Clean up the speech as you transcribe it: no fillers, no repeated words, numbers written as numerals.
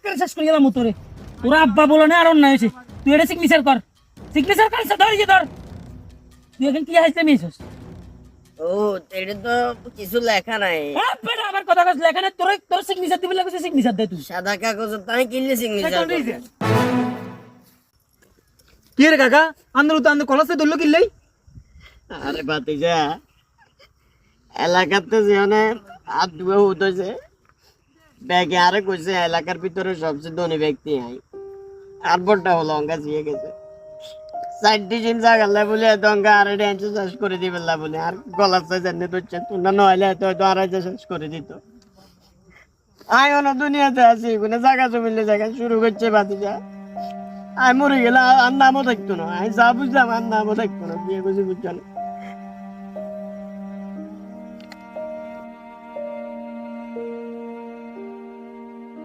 করে শেষ করে গেলাম তোরে তোরা আব্বা বলো না আর অন্যায় হয়েছে তুই এটা সিগনেচার কর ধর ইয়ে ধর তুই এখন কি হাসতে মিয়েছিস ও এটা তো কিছু লেখা নাই আমার কথা কাজ লেখা নেই তোর সিগনেচার দিবি লাগছে সিগনেচার দে তুই সাদা কাগজ তাই কিনলে সিগনেচার কি রে কাকা আন্দর কলেজে ধরলো কিনলেই আরে ভাতিজা এলাকাতে যেখানে হাত ধুয়ে উঠেছে ব্যাগে আরে কইছে এলাকার ভিতরে সবচেয়ে ধনী ব্যক্তি আই আর বড়টা হলো অঙ্কা দিয়ে গেছে চারটি চিন্তা করলে বলে এত অঙ্কা আর ড্যান্স শেষ করে দিবে বলে আর গলার চাই জানি ধরছে তোমরা নইলে এত হয়তো আর শেষ করে দিত আয় অন্য দুনিয়াতে আছি কোনো জায়গা জমিলে জায়গা শুরু করছে ভাতিজা আয় মরে গেলে আর নামও থাকতো না আমি যা বুঝলাম আর নামও থাকতো না বিয়ে করছি বুঝছো না